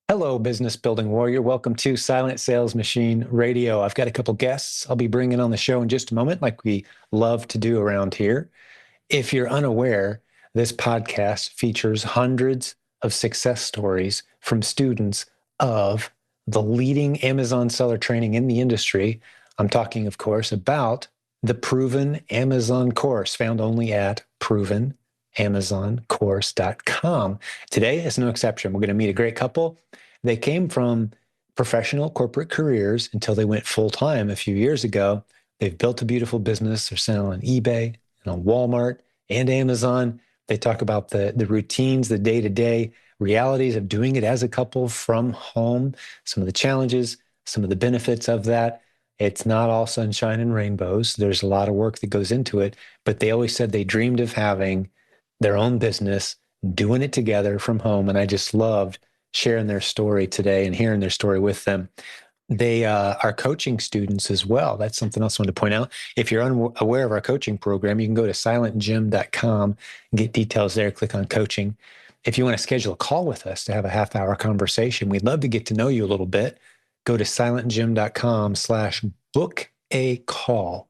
Hello, business building warrior. Welcome to Silent Sales Machine Radio. I've got a couple guests I'll be bringing on the show in just a moment, like we love to do around here. If you're unaware, this podcast features hundreds of success stories from students of the leading Amazon seller training in the industry. I'm talking, of course, about the Proven Amazon course found only at provenamazoncourse.com. Today is no exception. We're going to meet a great couple. They came from professional corporate careers until they went full-time a few years ago. They've built a beautiful business. They're selling on eBay and on Walmart and Amazon. They talk about the routines, the day-to-day realities of doing it as a couple from home, some of the challenges, some of the benefits of that. It's not all sunshine and rainbows. There's a lot of work that goes into it, but they always said they dreamed of having their own business, doing it together from home. And I just loved sharing their story today and hearing their story with them. They are coaching students as well. That's something else I want to point out. If you're unaware of our coaching program, you can go to silentjimdotcom and get details there. Click on coaching. If you want to schedule a call with us to have a half-hour conversation, we'd love to get to know you a little bit. Go to silentjim.com/book a call,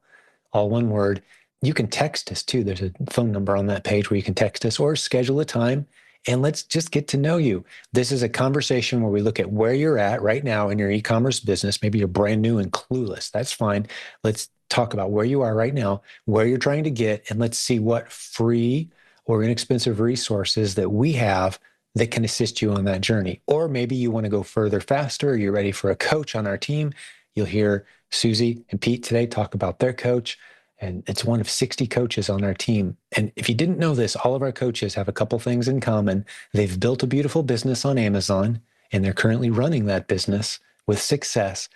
all one word. You can text us too. There's a phone number on that page where you can text us or schedule a time. And let's just get to know you. This is a conversation where we look at where you're at right now in your e-commerce business. Maybe you're brand new and clueless. That's fine. Let's talk about where you are right now, where you're trying to get, and let's see what free or inexpensive resources that we have that can assist you on that journey. Or maybe you want to go further faster. You're ready for a coach on our team. You'll hear Susie and Pete today talk about their coach. And it's one of 60 coaches on our team. And if you didn't know this, all of our coaches have a couple things in common. They've built a beautiful business on Amazon, and they're currently running that business with success.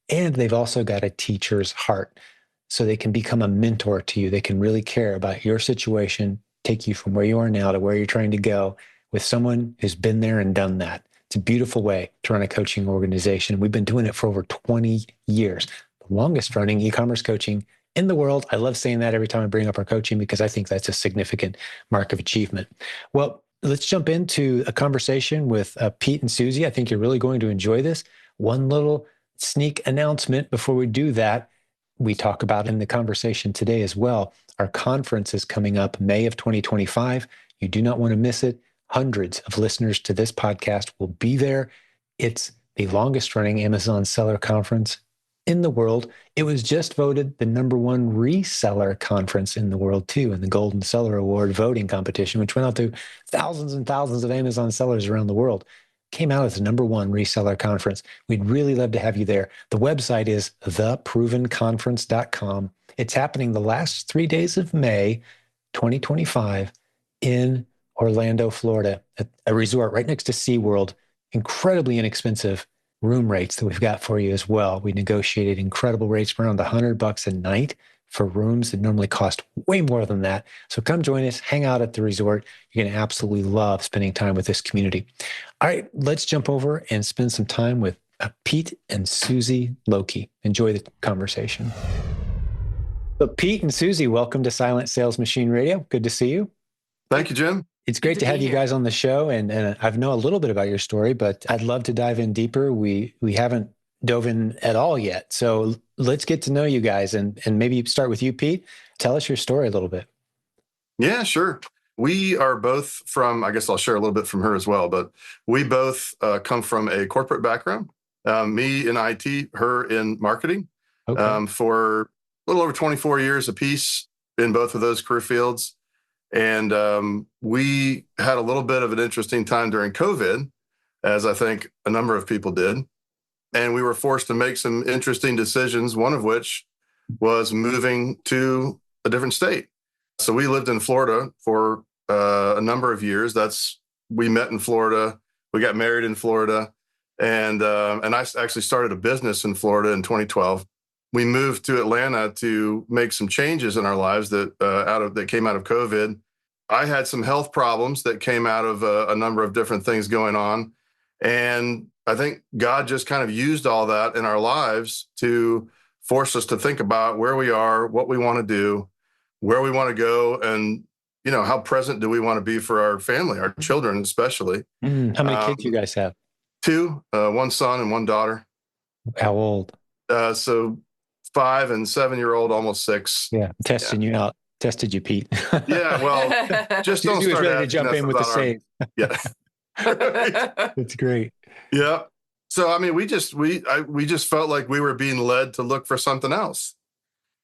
And they've also got a teacher's heart. So they can become a mentor to you. They can really care about your situation, take you from where you are now to where you're trying to go with someone who's been there and done that. It's a beautiful way to run a coaching organization. We've been doing it for over 20 years, the longest running e-commerce coaching in the world. I love saying that every time I bring up our coaching because I think that's a significant mark of achievement. Well, let's jump into a conversation with Pete and Susie. I think you're really going to enjoy this. One little sneak announcement before we do that, we talk about in the conversation today as well. Our conference is coming up May of 2025. You do not want to miss it. Hundreds of listeners to this podcast will be there. It's the longest running Amazon seller conference in the world. It was just voted the #1 reseller conference in the world too, in the Golden Seller Award voting competition, which went out to thousands and thousands of Amazon sellers around the world. Came out as the #1 reseller conference. We'd really love to have you there. The website is theprovenconference.com. It's happening the last 3 days of May 2025 in Orlando, Florida, at a resort right next to SeaWorld. Incredibly inexpensive room rates that we've got for you as well. We negotiated incredible rates for around $100 a night for rooms that normally cost way more than that. So come join us, hang out at the resort. You're going to absolutely love spending time with this community. All right, let's jump over and spend some time with Pete and Susie Loki. Enjoy the conversation. So Pete and Susie, welcome to Silent Sales Machine Radio. Good to see you. Thank you, Jim. It's great to have you guys on the show, and I know a little bit about your story, but I'd love to dive in deeper. We haven't dove in at all yet, so let's get to know you guys, and maybe start with you, Pete. Tell us your story a little bit. Yeah, sure. We are both from, I guess I'll share a little bit from her as well, but we both come from a corporate background. Me in IT, her in marketing. Okay. For a little over 24 years apiece in both of those career fields. And we had a little bit of an interesting time during COVID, as I think a number of people did. And we were forced to make some interesting decisions, one of which was moving to a different state. So we lived in Florida for a number of years. We met in Florida. We got married in Florida. And I actually started a business in Florida in 2012. We moved to Atlanta to make some changes in our lives that came out of COVID. I had some health problems that came out of a number of different things going on. And I think God just kind of used all that in our lives to force us to think about where we are, what we want to do, where we want to go, and how present do we want to be for our family, our children especially. How many kids you guys have? Two, one son and one daughter. How old? So 5 and 7-year-old, almost 6. Yeah, testing you out. Tested you, Pete. Yeah, well, just don't Susie was start ready to asking jump us in with the about our, save. yeah. It's great. Yeah. So, I mean, we just felt like we were being led to look for something else.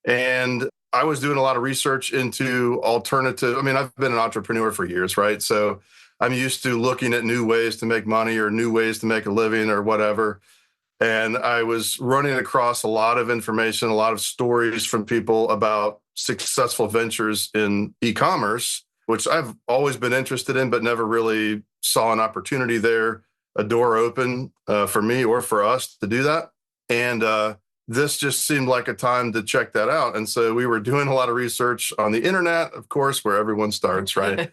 And I was doing a lot of research into alternative. I mean, I've been an entrepreneur for years, right? So I'm used to looking at new ways to make money or new ways to make a living or whatever. And I was running across a lot of information, a lot of stories from people about successful ventures in e-commerce, which I've always been interested in, but never really saw an opportunity there, a door open for me or for us to do that. And this just seemed like a time to check that out. And so we were doing a lot of research on the internet, of course, where everyone starts, right?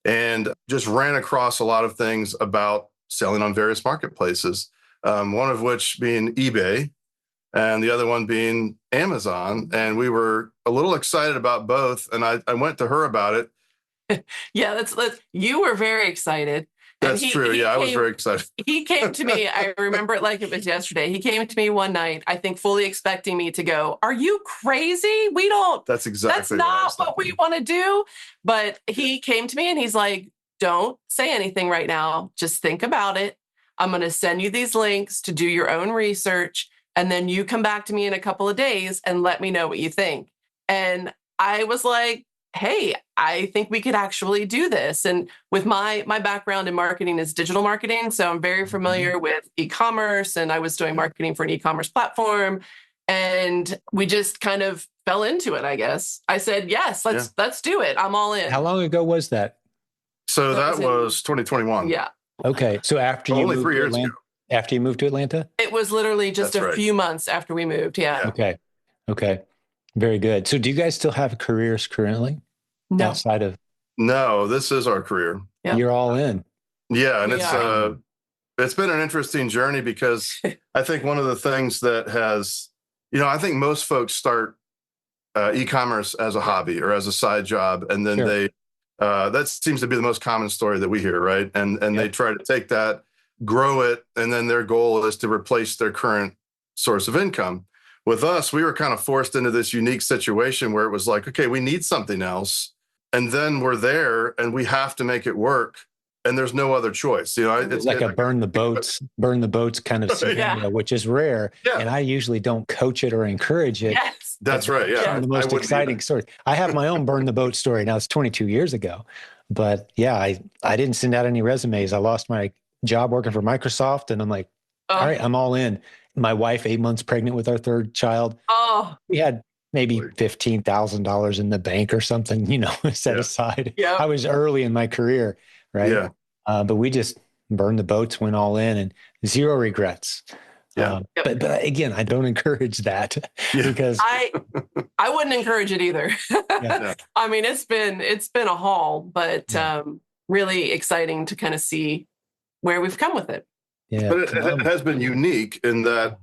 And just ran across a lot of things about selling on various marketplaces, one of which being eBay and the other one being Amazon. And we were a little excited about both. And I went to her about it. Yeah, that's you were very excited. And That's true. Yeah, I was very excited. He came to me, I remember it like it was yesterday. He came to me one night, I think fully expecting me to go, "Are you crazy? That's exactly that's not what we want to do." But he came to me and he's like, "Don't say anything right now. Just think about it. I'm going to send you these links to do your own research. And then you come back to me in a couple of days and let me know what you think." And I was like, "Hey, I think we could actually do this." And with my background in marketing is digital marketing, so I'm very familiar with e-commerce, and I was doing marketing for an e-commerce platform, and we just kind of fell into it, I guess. I said, "Yes, let's do it. I'm all in." How long ago was that? So that was 2021. Yeah. Okay. So after you only moved 3 to years Atlanta, ago. after you moved to Atlanta? It was literally just That's a right. few months after we moved. Yeah. Okay. Okay. Very good. So do you guys still have careers currently No. outside of? No, this is our career. Yep. You're all in. Yeah, and We are. it's been an interesting journey because I think one of the things that has, I think most folks start e-commerce as a hobby or as a side job, and then Sure. that seems to be the most common story that we hear, right? And Yep. they try to take that, grow it, and then their goal is to replace their current source of income. With us, we were kind of forced into this unique situation where it was like, okay, we need something else, and then we're there, and we have to make it work, and there's no other choice. It's like a burn the boats kind of scenario, which is rare. Yeah. And I usually don't coach it or encourage it. Yes. That's right. Yeah. One of the most exciting stories. I have my own burn the boat story. Now it's 22 years ago, but yeah, I didn't send out any resumes. I lost my job working for Microsoft, and I'm like, all right, I'm all in. My wife, 8 months pregnant with our third child. Oh. We had maybe $15,000 in the bank or something, set aside. Yep. I was early in my career, right? Yeah. But we just burned the boats, went all in, and zero regrets. Yeah. But again, I don't encourage that because I wouldn't encourage it either. Yeah. I mean, it's been a haul, but really exciting to kind of see where we've come with it. Yeah, but it has been unique in that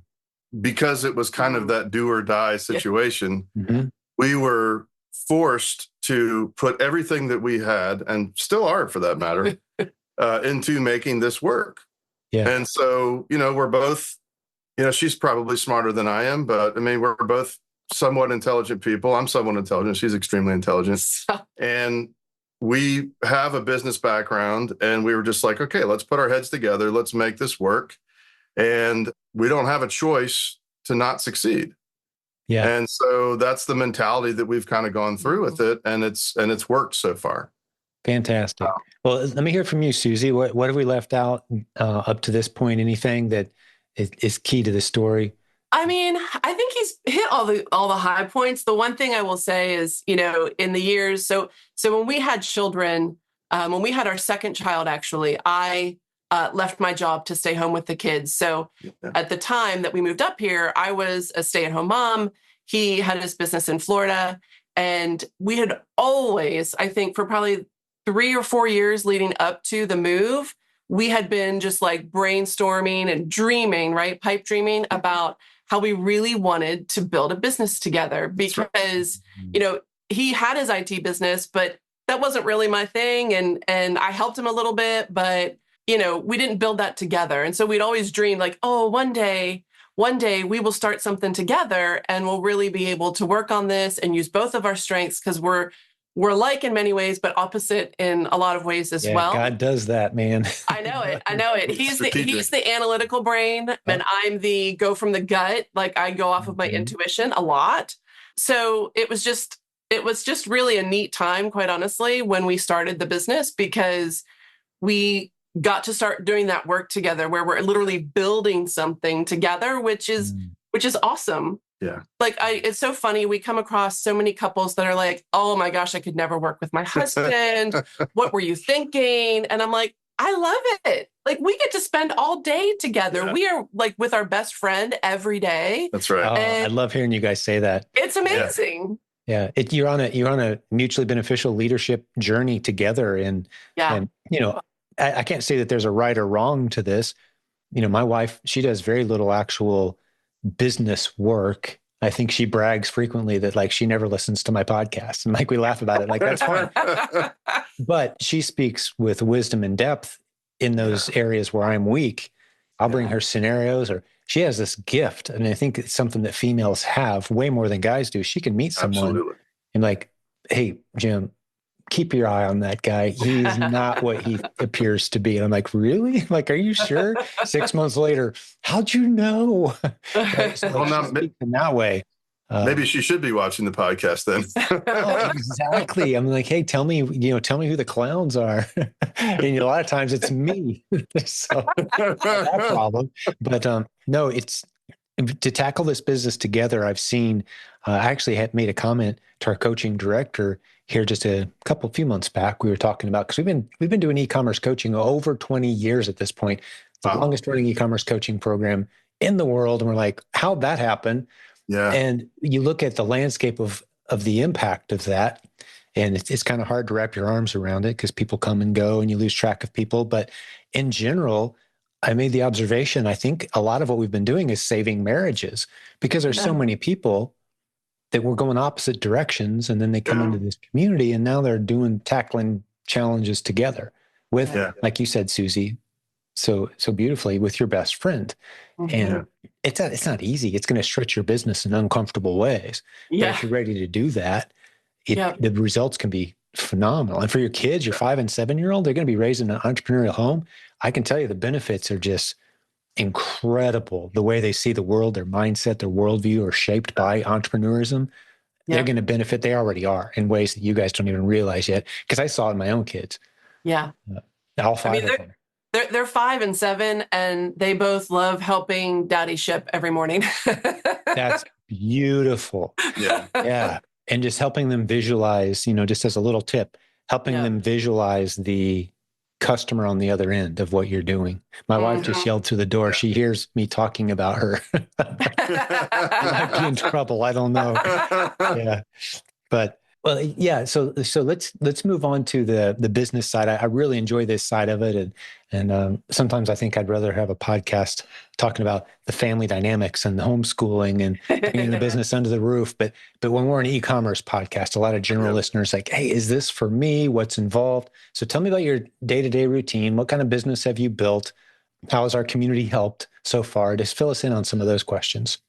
because it was kind of that do or die situation, we were forced to put everything that we had, and still are for that matter, into making this work. Yeah. And so, we're both, she's probably smarter than I am, but I mean, we're both somewhat intelligent people. I'm somewhat intelligent. She's extremely intelligent. And we have a business background, and we were just like, okay, let's put our heads together. Let's make this work. And we don't have a choice to not succeed. Yeah. And so that's the mentality that we've kind of gone through with it. And it's worked so far. Fantastic. Well, let me hear from you, Susie. What have we left out up to this point? Anything that is key to the story? I mean, I think he's hit all the high points. The one thing I will say is, in the years, so when we had children, when we had our second child, actually, I left my job to stay home with the kids. So at the time that we moved up here, I was a stay-at-home mom. He had his business in Florida, and we had always, I think, for probably 3 or 4 years leading up to the move, we had been just like brainstorming and dreaming, right? Pipe dreaming about how we really wanted to build a business together because, he had his IT business, but that wasn't really my thing. And I helped him a little bit, but, we didn't build that together. And so we'd always dreamed like, oh, one day we will start something together and we'll really be able to work on this and use both of our strengths, because we're alike in many ways, but opposite in a lot of ways as well. God does that, man. I know it. He's the analytical brain, and I'm the go from the gut. Like I go off of my intuition a lot. So it was just really a neat time, quite honestly, when we started the business, because we got to start doing that work together where we're literally building something together, which is awesome. Yeah. Like it's so funny. We come across so many couples that are like, oh my gosh, I could never work with my husband. What were you thinking? And I'm like, I love it. Like we get to spend all day together. Yeah. We are like with our best friend every day. That's right. Oh, I love hearing you guys say that. It's amazing. Yeah. You're on a mutually beneficial leadership journey together. And I can't say that there's a right or wrong to this. My wife, she does very little actual business work. I think she brags frequently that like she never listens to my podcast, and like we laugh about it, like that's fine. But she speaks with wisdom and depth in those areas where I'm weak. I'll bring her scenarios, or she has this gift, and I think it's something that females have way more than guys do. She can meet someone and like, hey, Jim, keep your eye on that guy. He's not what he appears to be. And I'm like, really? Like, are you sure? 6 months later, how'd you know? So in that way. Maybe she should be watching the podcast then. Exactly. I'm like, hey, tell me who the clowns are. And a lot of times it's me. So that problem. But no, it's to tackle this business together. I've seen, I actually had made a comment to our coaching director here just a few months back. We were talking about, because we've been doing e-commerce coaching over 20 years at this point. It's the longest running e-commerce coaching program in the world. And we're like, how'd that happen? Yeah. And you look at the landscape of the impact of that, and it's kind of hard to wrap your arms around it because people come and go and you lose track of people. But in general, I made the observation, I think a lot of what we've been doing is saving marriages, because there's so many people that were going opposite directions, and then they come into this community and now they're tackling challenges together with, like you said, Susie, so beautifully, with your best friend. And it's not easy. It's going to stretch your business in uncomfortable ways. Yeah. But if you're ready to do that, the results can be phenomenal. And for your kids, your 5 and 7-year-old, they're going to be raised in an entrepreneurial home. I can tell you the benefits are just incredible. The way they see the world, their mindset, their worldview are shaped by entrepreneurism. They're going to benefit. They already are in ways that you guys don't even realize yet. Because I saw it in my own kids. Yeah. All 5 of them. They're 5 and 7, and they both love helping daddy ship every morning. That's beautiful. Yeah. Yeah. And just helping them visualize, just as a little tip, helping them visualize the customer on the other end of what you're doing. My wife just yelled through the door. She hears me talking about her. I might be in trouble. I don't know. Yeah. But well, yeah. So let's move on to the business side. I really enjoy this side of it, and sometimes I think I'd rather have a podcast talking about the family dynamics and the homeschooling and bringing the business under the roof. But when we're an e-commerce podcast, a lot of general listeners like, hey, is this for me? What's involved? So tell me about your day-to-day routine. What kind of business have you built? How has our community helped so far? Just fill us in on some of those questions.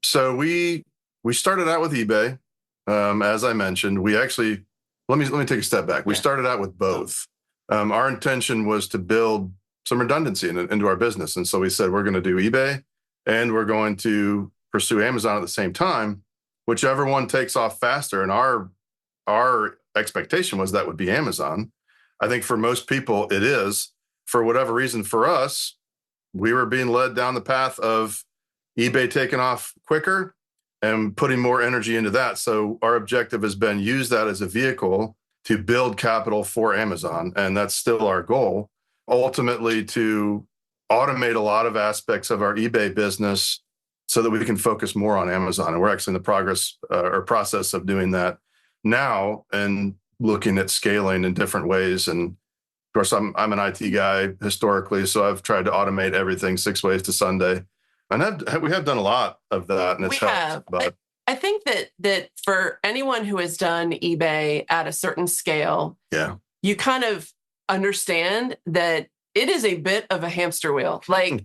So we started out with eBay. As I mentioned, we actually, let me take a step back. We started out with both. Our intention was to build some redundancy into our business. And so we said, we're going to do eBay and we're going to pursue Amazon at the same time, whichever one takes off faster. And our expectation was that would be Amazon. I think for most people it is. For whatever reason, for us, we were being led down the path of eBay taking off quicker and putting more energy into that. So our objective has been use that as a vehicle to build capital for Amazon. And that's still our goal, ultimately to automate a lot of aspects of our eBay business so that we can focus more on Amazon. And we're actually in the process of doing that now and looking at scaling in different ways. And of course, I'm an IT guy historically, so I've tried to automate everything 6 ways to Sunday. And we have done a lot of that, and it's helped. But I think that for anyone who has done eBay at a certain scale, you kind of understand that it is a bit of a hamster wheel. Like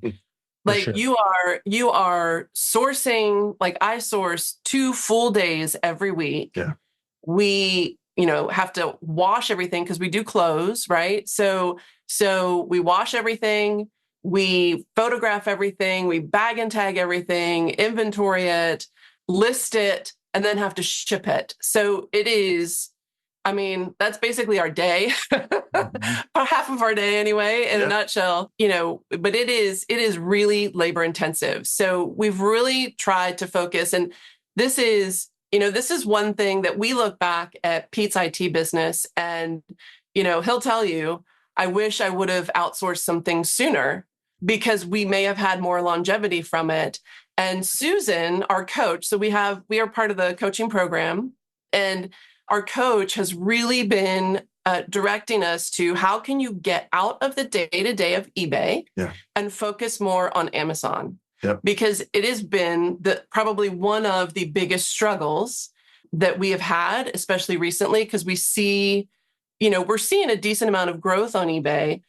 sure. you are sourcing, like I source 2 full days every week. Yeah. We, have to wash everything because we do clothes, right? So we wash everything, we photograph everything, we bag and tag everything, inventory it, list it, and then have to ship it. So it is, I mean, that's basically our day, Mhm. half of our day anyway, in a Yeah. nutshell, but it is really labor intensive. So we've really tried to focus. And this is, this is one thing that we look back at Pete's IT business and, he'll tell you, I wish I would have outsourced some things sooner because we may have had more longevity from it. And Susan, our coach, so we are part of the coaching program, and our coach has really been directing us to how can you get out of the day-to-day of eBay and focus more on Amazon? Yep. Because it has been probably one of the biggest struggles that we have had, especially recently, because we see, we're seeing a decent amount of growth on eBay,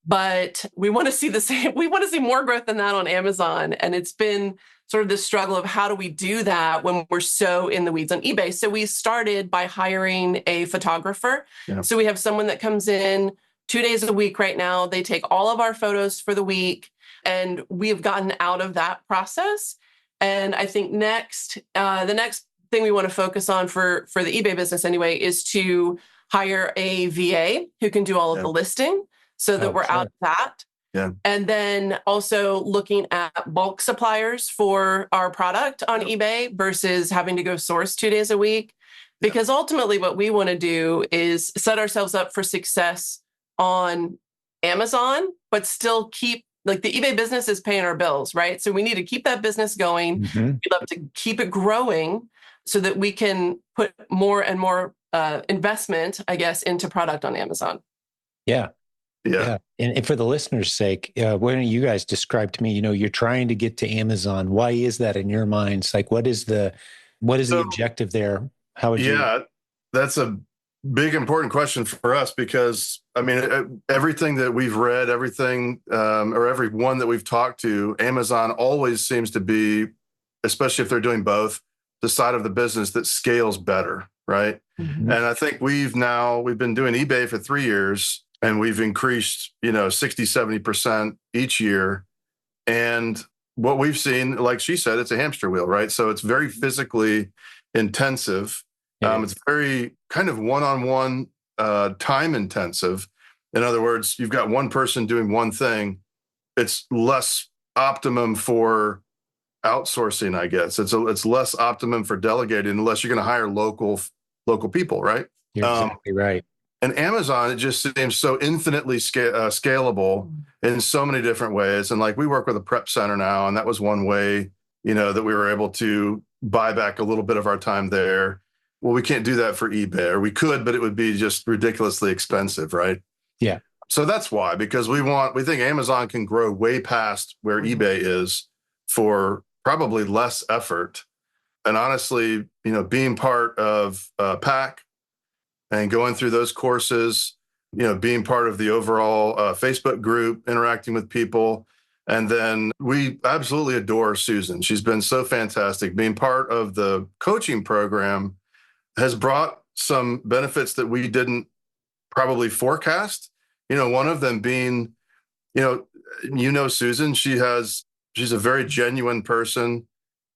but we want to see the same, we want to see more growth than that on Amazon. And it's been sort of this struggle of how do we do that when we're so in the weeds on eBay. So we started by hiring a photographer. Yeah. So we have someone that comes in 2 days a week right now. They take all of our photos for the week, and we have gotten out of that process. And I think the next thing we want to focus on for the eBay business anyway is to hire a VA who can do all of the listing so that we're out of that. Yeah. And then also looking at bulk suppliers for our product on eBay versus having to go source 2 days a week. Because ultimately what we want to do is set ourselves up for success on Amazon, but still keep, like, the eBay business is paying our bills, right? So we need to keep that business going. Mhm. We'd love to keep it growing so that we can put more and more investment, I guess, into product on Amazon. Yeah. Yeah. Yeah. And for the listeners' sake, why don't you guys describe to me, you're trying to get to Amazon. Why is that in your minds? Like, what is the So, objective there? How would you? Yeah, that's a big, important question for us because, I mean, everything that we've read, everything, or everyone that we've talked to, Amazon always seems to be, especially if they're doing both, the side of the business that scales better, right? Mm-hmm. And I think we've been doing eBay for 3 years, and we've increased, 60, 70% each year. And what we've seen, like she said, it's a hamster wheel, right? So it's very physically intensive. It's very kind of one-on-one, time intensive. In other words, you've got one person doing one thing. It's less optimum for outsourcing, I guess. It's less optimum for delegating unless you're going to hire local people, right? You're exactly right. And Amazon, it just seems so infinitely scalable in so many different ways. And like we work with a prep center now, and that was one way, that we were able to buy back a little bit of our time there. Well, we can't do that for eBay, or we could, but it would be just ridiculously expensive, right? Yeah. So that's why, because we think Amazon can grow way past where eBay is for probably less effort. And honestly, being part of PAC and going through those courses, being part of the overall Facebook group, interacting with people. And then we absolutely adore Susan. She's been so fantastic. Being part of the coaching program has brought some benefits that we didn't probably forecast. One of them being, Susan, she's a very genuine person,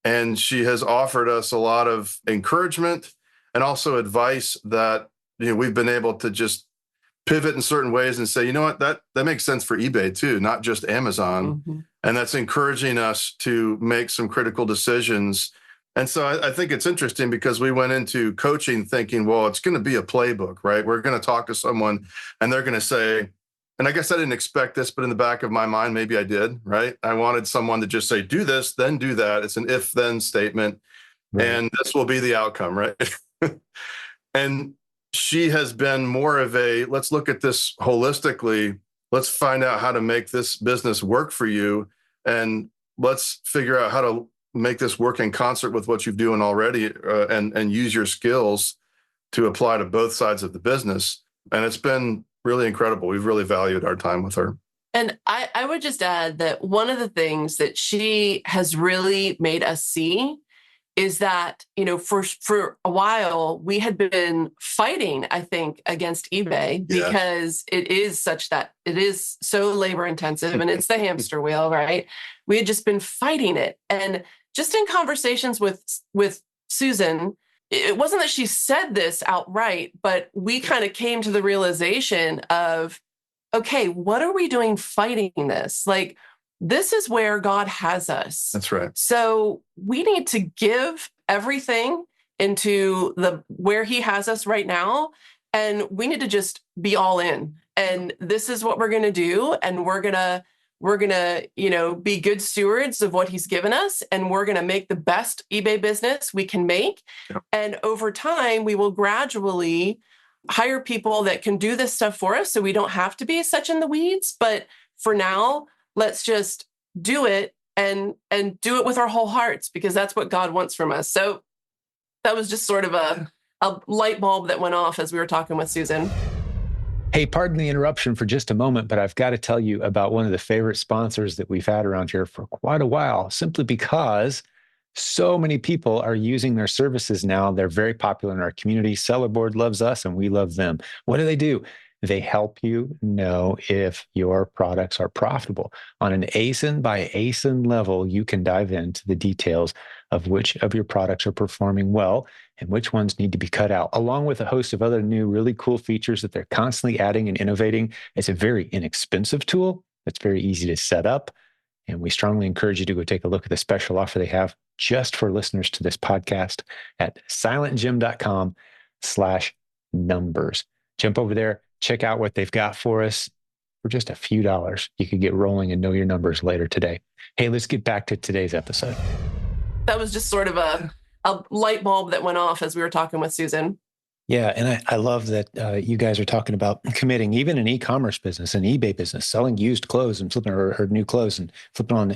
and she has offered us a lot of encouragement and also advice that, we've been able to just pivot in certain ways and say, you know what, that makes sense for eBay too, not just Amazon. Mm-hmm. And that's encouraging us to make some critical decisions. And so I think it's interesting because we went into coaching thinking, well, it's going to be a playbook, right? We're going to talk to someone and they're going to say, and I guess I didn't expect this, but in the back of my mind, maybe I did, right? I wanted someone to just say, do this, then do that. It's an if-then statement. Right. And this will be the outcome, right? And she has been more of a, let's look at this holistically. Let's find out how to make this business work for you. And let's figure out how to make this work in concert with what you're doing already, and use your skills to apply to both sides of the business. And it's been really incredible. We've really valued our time with her. And I would just add that one of the things that she has really made us see is that, for a while we had been fighting, I think, against eBay because it is so labor intensive and it's the hamster wheel, right? We had just been fighting it. And just in conversations with Susan, it wasn't that she said this outright, but we kind of came to the realization of, okay, what are we doing fighting this? Like, this is where God has us. That's right. So we need to give everything into where he has us right now. And we need to just be all in. And this is what we're going to do. And we're going to, be good stewards of what he's given us. And we're going to make the best eBay business we can make. Yep. And over time, we will gradually hire people that can do this stuff for us. So we don't have to be such in the weeds. But for now, let's just do it and do it with our whole hearts, because that's what God wants from us. So that was just sort of a light bulb that went off as we were talking with Susan. Hey, pardon the interruption for just a moment, but I've got to tell you about one of the favorite sponsors that we've had around here for quite a while, simply because so many people are using their services now. They're very popular in our community. Seller Board loves us and we love them. What do? They help you know if your products are profitable. On an ASIN by ASIN level, you can dive into the details of which of your products are performing well and which ones need to be cut out, along with a host of other new really cool features that they're constantly adding and innovating. It's a very inexpensive tool that's very easy to set up. And we strongly encourage you to go take a look at the special offer they have just for listeners to this podcast at silentjimdotcom/numbers. Jump over there, check out what they've got for us. For just a few dollars, you could get rolling and know your numbers later today. Hey, let's get back to today's episode. That was just sort of a light bulb that went off as we were talking with Susan. Yeah, and I love that you guys are talking about committing, even an e-commerce business, an eBay business, selling used clothes and flipping or new clothes and flipping on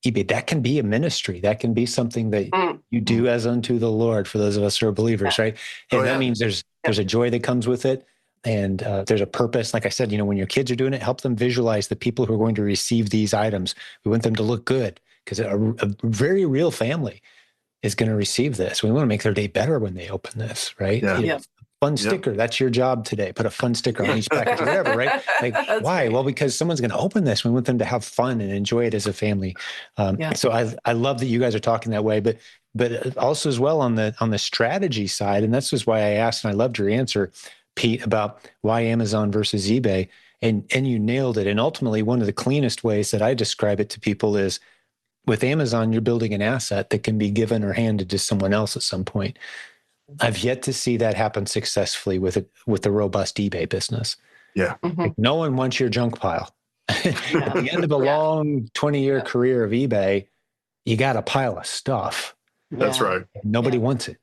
eBay. That can be a ministry. That can be something that you do as unto the Lord for those of us who are believers, right? And that means there's a joy that comes with it. And there's a purpose. Like I said, when your kids are doing it, help them visualize the people who are going to receive these items. We want them to look good, because a very real family is going to receive this. We want to make their day better when they open this, right? Yeah. Fun sticker. That's your job today. Put a fun sticker on each package or whatever, right? Like, why? Great. Well, because someone's going to open this. We want them to have fun and enjoy it as a family. So I love that you guys are talking that way, but also as well on the strategy side. And that's just why I asked, and I loved your answer, Pete, about why Amazon versus eBay. And you nailed it. And ultimately, one of the cleanest ways that I describe it to people is, with Amazon, you're building an asset that can be given or handed to someone else at some point. I've yet to see that happen successfully with the robust eBay business. Yeah. Like, no one wants your junk pile. At the end of a long 20-year career of eBay, you got a pile of stuff. That's right. Nobody wants it.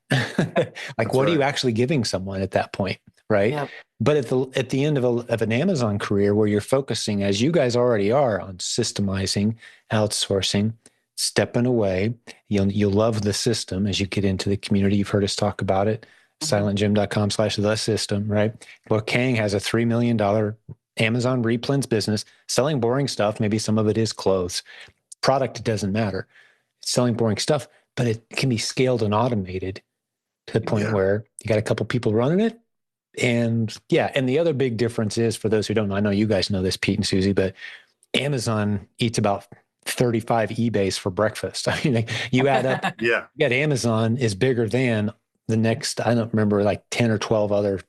What are you actually giving someone at that point, right? Yeah. But at the end of an Amazon career, where you're focusing, as you guys already are, on systemizing, outsourcing, stepping away, you'll love the system as you get into the community. You've heard us talk about it. silentjim.com/the system, right? Well, Kang has a $3 million Amazon replens business selling boring stuff. Maybe some of it is clothes. Product, it doesn't matter. It's selling boring stuff, but it can be scaled and automated to the point where you got a couple people running it. And the other big difference is, for those who don't know, I know you guys know this, Pete and Susie, but Amazon eats about 35 eBays for breakfast. I mean, you add up, Amazon is bigger than the next, I don't remember, like 10 or 12 other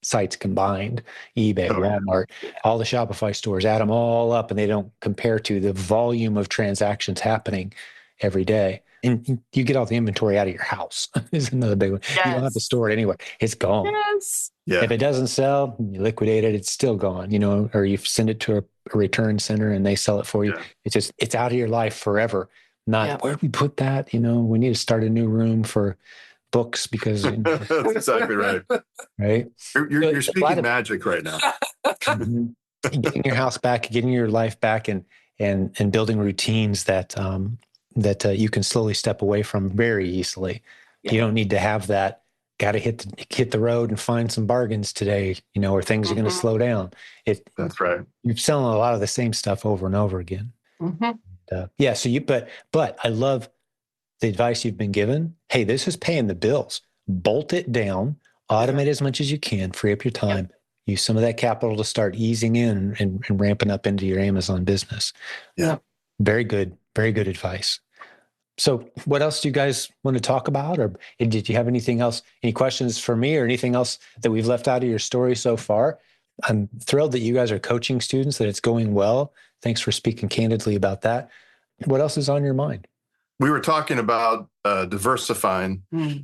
sites combined, eBay, Walmart, all the Shopify stores, add them all up, and they don't compare to the volume of transactions happening every day. And you get all the inventory out of your house is another big one. Yes. You don't have to store it anywhere. It's gone. Yes. Yeah. If it doesn't sell, you liquidate it, it's still gone, or you send it to a return center and they sell it for you. Yeah. It's out of your life forever. Not where do we put that? We need to start a new room for books because that's exactly right. Right. You're speaking magic right now. Getting your house back, getting your life back, and building routines that you can slowly step away from very easily. Yeah. You don't need to have that got to hit the road and find some bargains today, or things are going to slow down. That's right. You're selling a lot of the same stuff over and over again. Yeah. So but I love the advice you've been given. Hey, this is paying the bills. Bolt it down, automate as much as you can, free up your time, use some of that capital to start easing in and ramping up into your Amazon business. Yeah. Very good advice. So what else do you guys want to talk about? Or did you have anything else, any questions for me or anything else that we've left out of your story so far? I'm thrilled that you guys are coaching students, that it's going well. Thanks for speaking candidly about that. What else is on your mind? We were talking about diversifying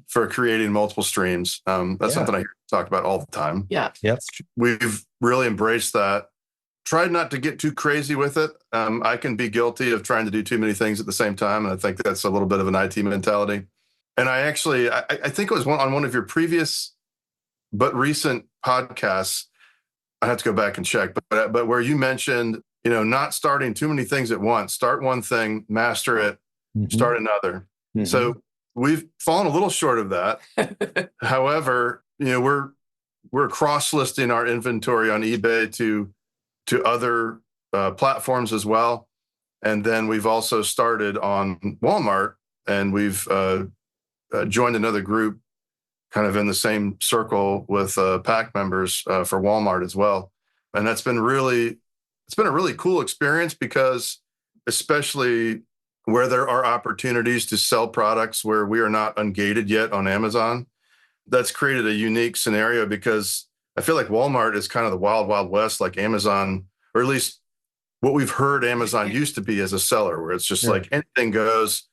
for creating multiple streams. That's something I talk about all the time. Yeah. Yep. We've really embraced that. Tried not to get too crazy with it. I can be guilty of trying to do too many things at the same time. And I think that's a little bit of an IT mentality. And I think it was on one of your previous but recent podcasts. I have to go back and check, but where you mentioned, not starting too many things at once. Start one thing, master it, start another. So we've fallen a little short of that. However, we're cross-listing our inventory on eBay to other platforms as well. And then we've also started on Walmart, and we've joined another group kind of in the same circle with PAC members for Walmart as well. And it's been a really cool experience, because especially where there are opportunities to sell products where we are not ungated yet on Amazon, that's created a unique scenario, because I feel like Walmart is kind of the wild, wild west, like Amazon, or at least what we've heard Amazon used to be as a seller, where it's just like anything goes.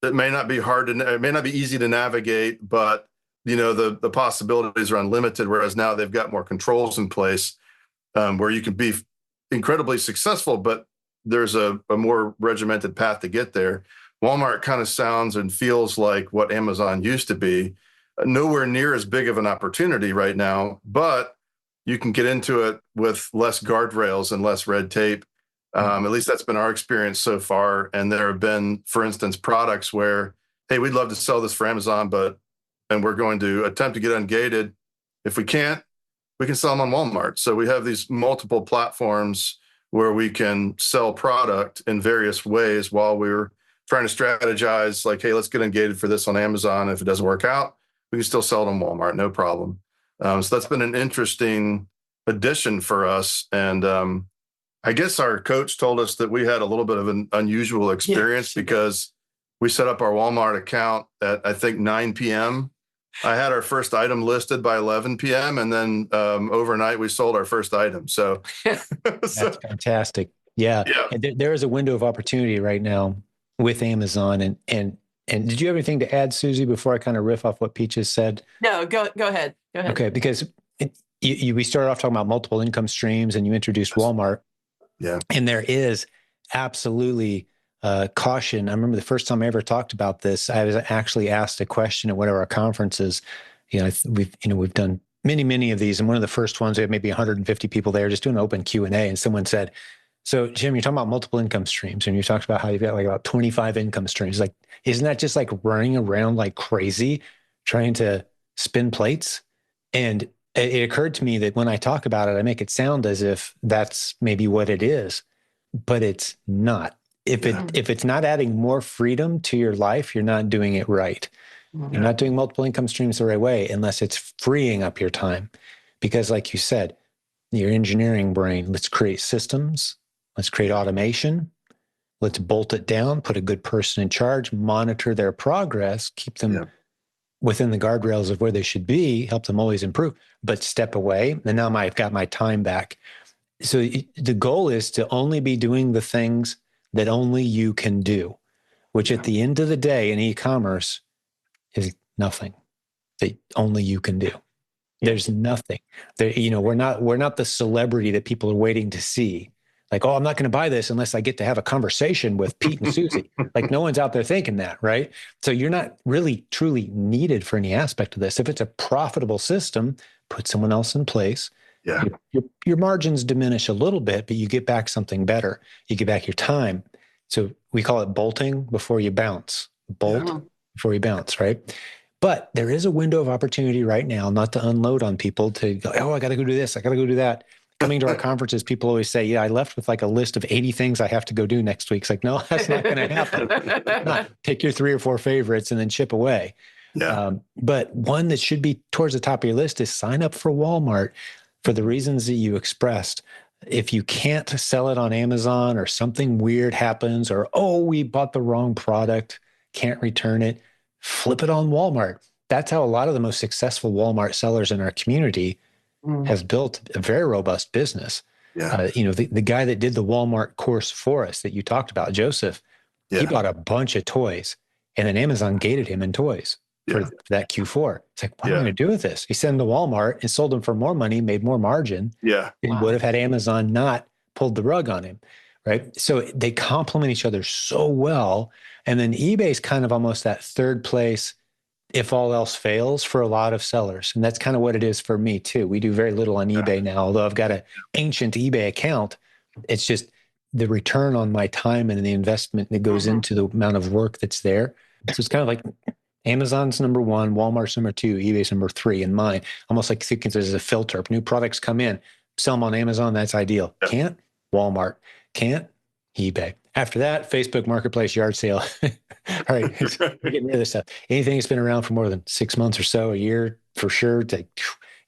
It may not be it may not be easy to navigate, but the possibilities are unlimited. Whereas now they've got more controls in place, where you can be incredibly successful, but there's a more regimented path to get there. Walmart kind of sounds and feels like what Amazon used to be. Nowhere near as big of an opportunity right now, but you can get into it with less guardrails and less red tape. At least that's been our experience so far. And there have been, for instance, products where, hey, we'd love to sell this for Amazon, and we're going to attempt to get ungated. If we can't, we can sell them on Walmart. So we have these multiple platforms where we can sell product in various ways while we're trying to strategize, like, hey, let's get ungated for this on Amazon. If it doesn't work out, we can still sell it on Walmart, no problem. So that's been an interesting addition for us. And I guess our coach told us that we had a little bit of an unusual experience, because we set up our Walmart account at, I think, 9 p.m. I had our first item listed by 11 p.m. And then overnight we sold our first item. So that's fantastic. Yeah. And there is a window of opportunity right now with Amazon. And did you have anything to add, Susie, before I kind of riff off what Pete just said? No, go ahead. Okay. Because we started off talking about multiple income streams, and you introduced Walmart. Yeah. And there is absolutely caution. I remember the first time I ever talked about this, I was actually asked a question at one of our conferences. We've done many of these, and one of the first ones, we had maybe 150 people there just doing an open Q&A, and someone said, "So Jim, you're talking about multiple income streams, and you talked about how you've got like about 25 income streams. Like, isn't that just like running around like crazy trying to spin plates?" And it occurred to me that when I talk about it, I make it sound as if that's maybe what it is, but it's not. If it's not adding more freedom to your life, you're not doing it right. You're not doing multiple income streams the right way unless it's freeing up your time. Because like you said, your engineering brain, let's create systems, let's create automation, let's bolt it down, put a good person in charge, monitor their progress, keep them within the guardrails of where they should be, help them always improve, but step away. And now I've got my time back. So the goal is to only be doing the things that only you can do, which at the end of the day in e-commerce is nothing that only you can do. There's nothing there. We're not the celebrity that people are waiting to see. Like, oh, I'm not going to buy this unless I get to have a conversation with Pete and Susie. Like, no one's out there thinking that, right? So you're not really truly needed for any aspect of this. If it's a profitable system, put someone else in place. Yeah. Your margins diminish a little bit, but you get back something better. You get back your time. So we call it bolting before you bounce. Bolt before you bounce, right? But there is a window of opportunity right now, not to unload on people to go, oh, I got to go do this. I got to go do that. Coming to our conferences, people always say, yeah, I left with like a list of 80 things I have to go do next week. It's like, no, that's not going to happen. Not. Pick your 3 or 4 favorites and then chip away. Yeah. But one that should be towards the top of your list is sign up for Walmart for the reasons that you expressed. If you can't sell it on Amazon or something weird happens, or, oh, we bought the wrong product, can't return it, flip it on Walmart. That's how a lot of the most successful Walmart sellers in our community has built a very robust business. Yeah. The guy that did the Walmart course for us that you talked about, Joseph, he Yeah. bought a bunch of toys, and then Amazon gated him in toys for that Q4. It's like, what am I going to do with this? He sent them to Walmart and sold them for more money, made more margin. Yeah. He would have had Amazon not pulled the rug on him, right? So they complement each other so well. And then eBay's kind of almost that third place if all else fails for a lot of sellers. And that's kind of what it is for me too. We do very little on eBay now, although I've got an ancient eBay account. It's just the return on my time and the investment that goes into the amount of work that's there. So it's kind of like Amazon's number 1, Walmart's number 2, eBay's number 3, and mine. Almost like think there's a filter. If new products come in, sell them on Amazon, that's ideal. Can't? Walmart. Can't? eBay. After that, Facebook Marketplace, yard sale. All right, we're getting rid of this stuff. Anything that's been around for more than 6 months or so, a year, for sure, to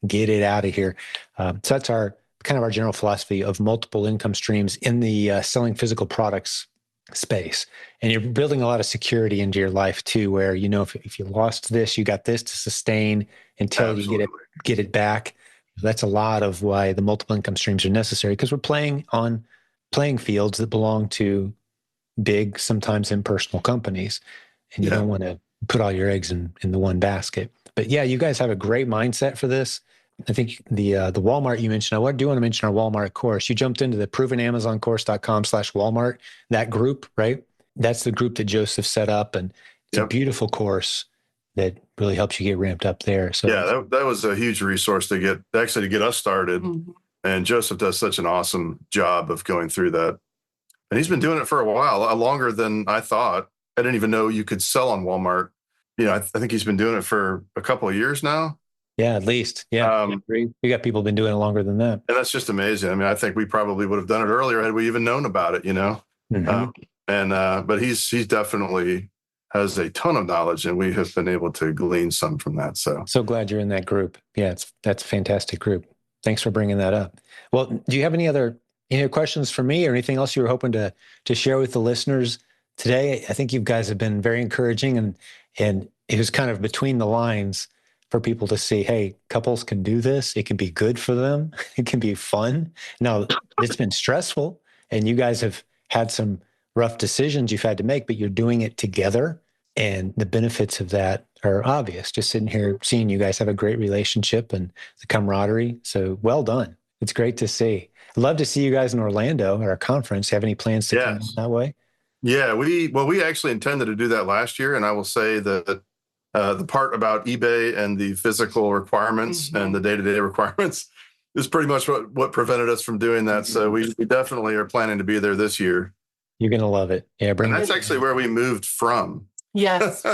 get it out of here. So that's our general philosophy of multiple income streams in the selling physical products space. And you're building a lot of security into your life too, where, if you lost this, you got this to sustain until you get it back. That's a lot of why the multiple income streams are necessary, because we're playing on playing fields that belong to big, sometimes impersonal companies, and you don't want to put all your eggs in the one basket. But yeah, you guys have a great mindset for this. I think the Walmart you mentioned, I do want to mention our Walmart course. You jumped into the provenamazoncourse.com/Walmart, that group, right? That's the group that Joseph set up, and it's a beautiful course that really helps you get ramped up there. So yeah, that was a huge resource to get us started. And Joseph does such an awesome job of going through that. And he's been doing it for a while, longer than I thought. I didn't even know you could sell on Walmart. I think he's been doing it for a couple of years now. Yeah, at least. Yeah. We got people been doing it longer than that. And that's just amazing. I mean, I think we probably would have done it earlier had we even known about it, but he's definitely has a ton of knowledge, and we have been able to glean some from that. So glad you're in that group. Yeah, that's a fantastic group. Thanks for bringing that up. Well, do you have any other questions for me or anything else you were hoping to share with the listeners today? I think you guys have been very encouraging, and it was kind of between the lines for people to see, hey, couples can do this. It can be good for them. It can be fun. Now, it's been stressful, and you guys have had some rough decisions you've had to make, but you're doing it together. And the benefits of that are obvious. Just sitting here, seeing you guys have a great relationship and the camaraderie. So well done. It's great to see. I'd love to see you guys in Orlando at our conference. Have any plans to come that way? Yeah, we actually intended to do that last year. And I will say that the part about eBay and the physical requirements and the day-to-day requirements is pretty much what prevented us from doing that. So we definitely are planning to be there this year. You're going to love it. Yeah. And that's actually where we moved from. Yes.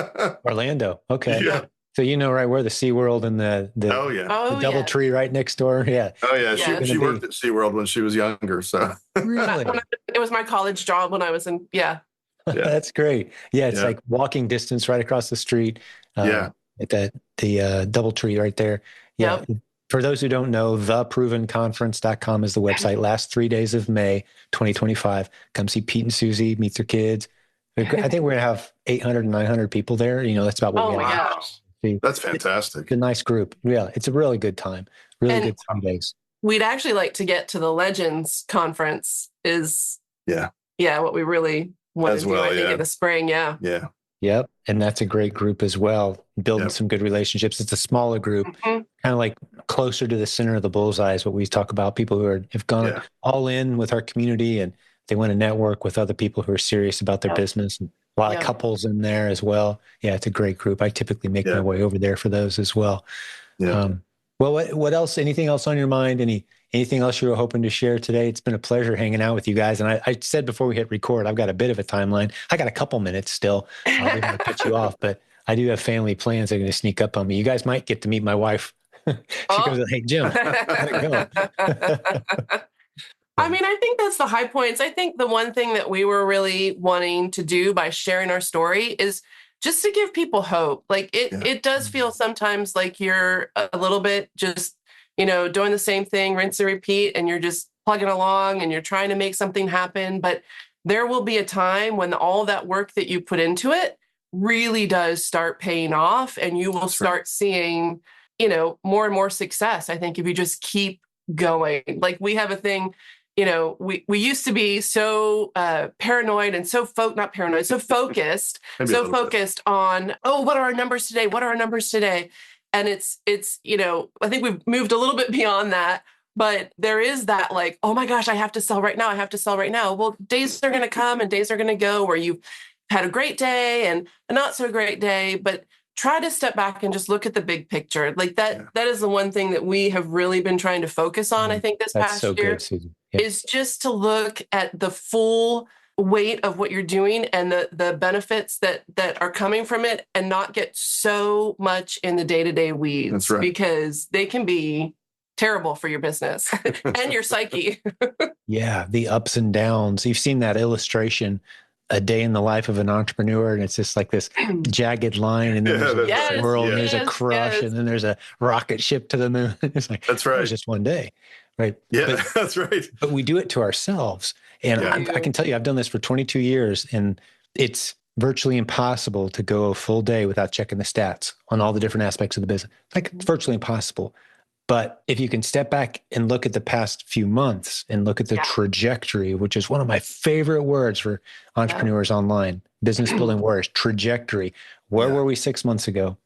Orlando. Okay. Yeah. So right where the SeaWorld and the DoubleTree right next door. Yeah. Oh yeah. She worked at SeaWorld when she was younger. So really, it was my college job when I was in. Yeah. That's great. Yeah. It's like walking distance right across the street. At the DoubleTree right there. Yeah. Yep. For those who don't know, theprovenconference.com is the website. Last 3 days of May, 2025. Come see Pete and Suzy, meet their kids. I think we're going to have 800 and 900 people there. That's about what we have. Wow. That's fantastic. It's a nice group. Yeah, it's a really good time. Really good 3 days. We'd actually like to get to the Legends conference what we really want to do, I think, in the spring. Yeah. Yeah. Yep. And that's a great group as well. Building some good relationships. It's a smaller group, kind of like closer to the center of the bullseye is what we talk about. People who have gone all in with our community, and they want to network with other people who are serious about their business. And a lot of couples in there as well. Yeah, it's a great group. I typically make my way over there for those as well. Yeah. Well, what else? Anything else on your mind? Anything else you were hoping to share today? It's been a pleasure hanging out with you guys. And I said before we hit record, I've got a bit of a timeline. I got a couple minutes still. I didn't want to cut you off, but I do have family plans that are going to sneak up on me. You guys might get to meet my wife. She goes, "Hey, Jim, gotta go." I mean, I think that's the high points. I think the one thing that we were really wanting to do by sharing our story is just to give people hope. Like it does feel sometimes like you're a little bit just, doing the same thing, rinse and repeat, and you're just plugging along and you're trying to make something happen. But there will be a time when all that work that you put into it really does start paying off, and you will start seeing, more and more success. I think if you just keep going. Like we have a thing, we used to be so paranoid and so not paranoid, so focused, on, what are our numbers today? What are our numbers today? And it's, I think we've moved a little bit beyond that, but there is that like, oh my gosh, I have to sell right now. I have to sell right now. Well, days are going to come and days are going to go where you've had a great day and a not so great day, but try to step back and just look at the big picture. Like that is the one thing that we have really been trying to focus on, I think, this past year. Good, Susan. Yeah. Is just to look at the full weight of what you're doing and the benefits that are coming from it, and not get so much in the day-to-day weeds. That's right. Because they can be terrible for your business and your psyche. Yeah, the ups and downs. You've seen that illustration, a day in the life of an entrepreneur, and it's just like this jagged line, and then there's a swirl, and there's a crush, and then there's a rocket ship to the moon. It's like, that's right. It was just one day, right? Yeah, that's right. But we do it to ourselves. And I can tell you, I've done this for 22 years, and it's virtually impossible to go a full day without checking the stats on all the different aspects of the business. Like, it's virtually impossible. But if you can step back and look at the past few months and look at the trajectory, which is one of my favorite words for entrepreneurs online, business building words, trajectory. Where were we 6 months ago?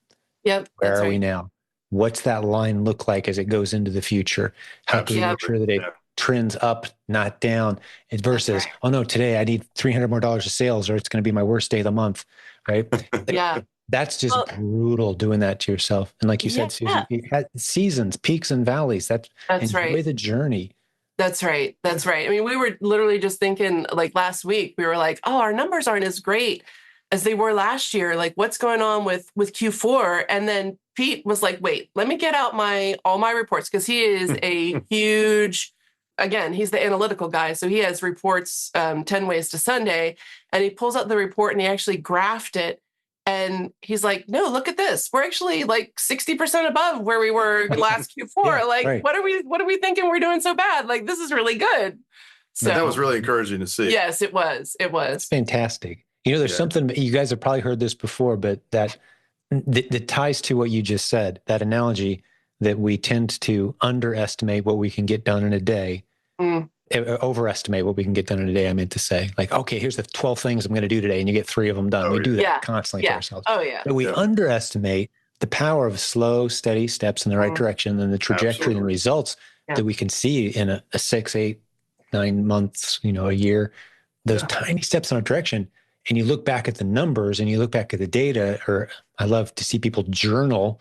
Yep. Where are we now? What's that line look like as it goes into the future? How can we make sure that it trends up, not down, versus, oh no, today I need $300 more of sales, or it's going to be my worst day of the month, right? That's just brutal doing that to yourself. And like you said, Susie, you had seasons, peaks and valleys. That's enjoy the journey. That's right. That's right. I mean, we were literally just thinking, like last week, we were like, oh, our numbers aren't as great as they were last year. Like, what's going on with Q4? And then Pete was like, wait, let me get out all my reports, because he is a huge, again, he's the analytical guy. So he has reports 10 ways to Sunday, and he pulls out the report and he actually graphed it. And he's like, no, look at this. We're actually like 60% above where we were last Q4. What are we thinking we're doing so bad? Like, this is really good. So that was really encouraging to see. Yes, it was. It was. It's fantastic. There's something, you guys have probably heard this before, but that ties to what you just said, that analogy that we tend to underestimate what we can get done in a day. Overestimate what we can get done in a day, I meant to say. Like, okay, here's the 12 things I'm going to do today, and you get 3 of them done. We do that constantly to ourselves. Oh, yeah. But we underestimate the power of slow, steady steps in the right direction, and the trajectory and results that we can see in a 6, 8, 9 months, a year. Those tiny steps in our direction. And you look back at the numbers and you look back at the data, or I love to see people journal,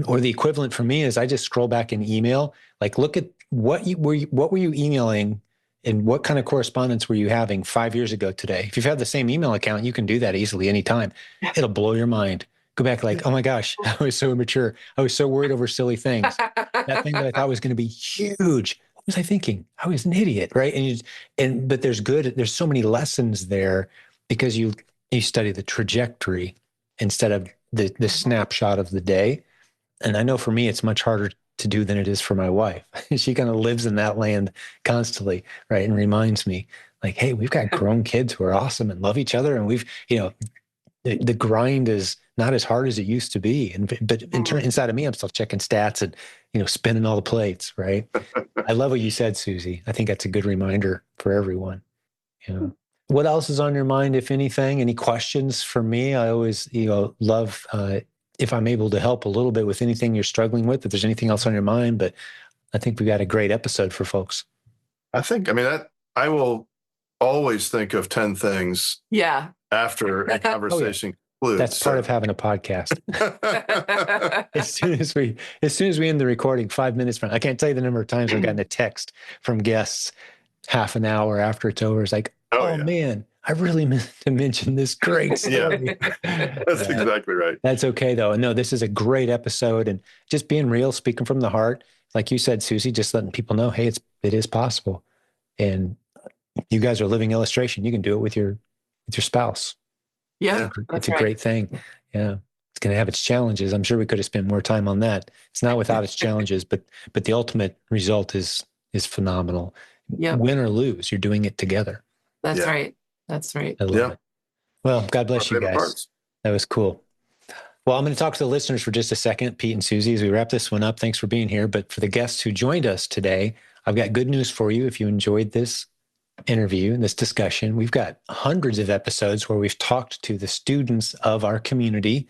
or the equivalent for me is I just scroll back in email, like look at what were you emailing and what kind of correspondence were you having 5 years ago today? If you've had the same email account, you can do that easily anytime. It'll blow your mind. Go back like, oh my gosh, I was so immature. I was so worried over silly things. That thing that I thought was going to be huge. What was I thinking? I was an idiot, right? But there's so many lessons there, because you study the trajectory instead of the snapshot of the day. And I know for me, it's much harder to do than it is for my wife. She kind of lives in that land constantly, right? And reminds me like, hey, we've got grown kids who are awesome and love each other. And we've, the grind is not as hard as it used to be. But inside of me, I'm still checking stats and, spinning all the plates, right? I love what you said, Susie. I think that's a good reminder for everyone. What else is on your mind, if anything? Any questions for me? I always, love if I'm able to help a little bit with anything you're struggling with, if there's anything else on your mind. But I think we got a great episode for folks. I will always think of 10 things after a conversation concludes. That's part of having a podcast. As soon as we end the recording, 5 minutes from, I can't tell you the number of times I've gotten a text from guests half an hour after it's over. It's like, man, I really meant to mention this great story. That's exactly right. That's okay, though. And no, this is a great episode. And just being real, speaking from the heart, like you said, Susie, just letting people know, hey, it is possible. And you guys are a living illustration. You can do it with your spouse. Yeah, It's a great thing. Yeah. It's going to have its challenges. I'm sure we could have spent more time on that. It's not without its challenges, but the ultimate result is phenomenal. Yep. Win or lose, you're doing it together. That's Yeah. right. That's right. I love it. Well, God bless you guys. Parts. That was cool. Well, I'm going to talk to the listeners for just a second, Pete and Susie, as we wrap this one up. Thanks for being here. But for the guests who joined us today, I've got good news for you. If you enjoyed this interview and this discussion, we've got hundreds of episodes where we've talked to the students of our community.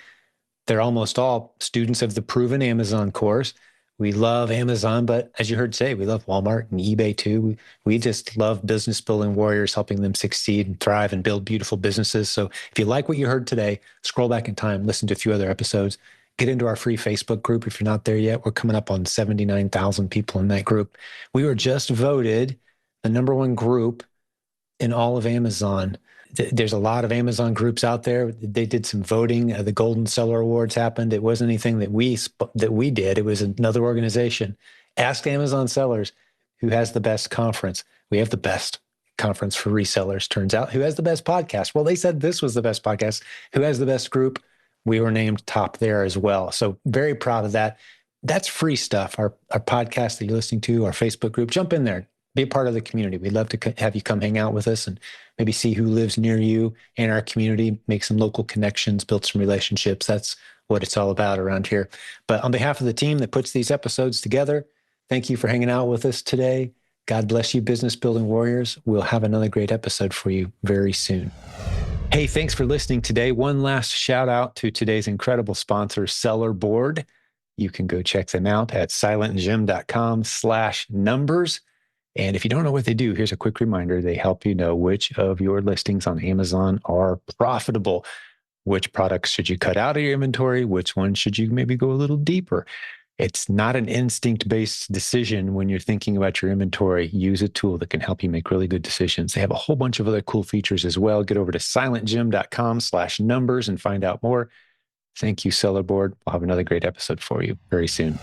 They're almost all students of the Proven Amazon course. We love Amazon, but as you heard today, we love Walmart and eBay too. We just love business building warriors, helping them succeed and thrive and build beautiful businesses. So if you like what you heard today, scroll back in time, listen to a few other episodes, get into our free Facebook group. If you're not there yet, we're coming up on 79,000 people in that group. We were just voted the #1 group in all of Amazon. There's a lot of Amazon groups out there. They did some voting. The Golden Seller Awards happened. It wasn't anything that we did. It was another organization. Ask Amazon sellers who has the best conference. We have the best conference for resellers, turns out. Who has the best podcast? Well, they said this was the best podcast. Who has the best group? We were named top there as well. So very proud of that. That's free stuff. Our podcast that you're listening to, our Facebook group, jump in there. Be a part of the community. We'd love to have you come hang out with us and maybe see who lives near you in our community, make some local connections, build some relationships. That's what it's all about around here. But on behalf of the team that puts these episodes together, thank you for hanging out with us today. God bless you, business building warriors. We'll have another great episode for you very soon. Hey, thanks for listening today. One last shout out to today's incredible sponsor, Seller Board. You can go check them out at silentjimdotcom/numbers. And if you don't know what they do, here's a quick reminder. They help you know which of your listings on Amazon are profitable. Which products should you cut out of your inventory? Which ones should you maybe go a little deeper? It's not an instinct-based decision when you're thinking about your inventory. Use a tool that can help you make really good decisions. They have a whole bunch of other cool features as well. Get over to silentjim.com/numbers and find out more. Thank you, Seller Board. We'll have another great episode for you very soon.